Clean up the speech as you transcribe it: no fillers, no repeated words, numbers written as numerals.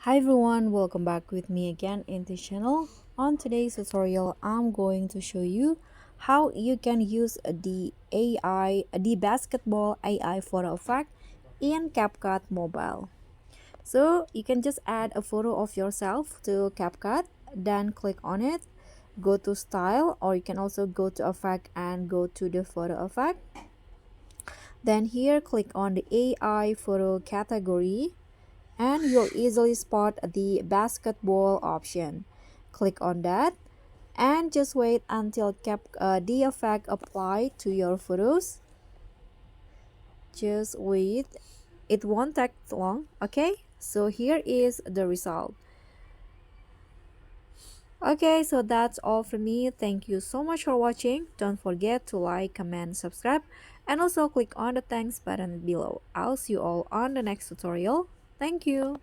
Hi everyone, welcome back with me again in this channel. On today's tutorial, I'm going to show you how you can use the basketball AI photo effect in CapCut mobile. So you can just add a photo of yourself to CapCut, then click on it, go to style, or you can also go to effect and go to the photo effect. Then here click on the AI photo category and you'll easily spot the basketball option. Click on that and just wait until the effect apply to your photos. Just wait, it won't take long. Okay, so here is the result. Okay, so that's all from me. Thank you so much for watching. Don't forget to like, comment, subscribe, and also click on the thanks button below. I'll see you all on the next tutorial. Thank you.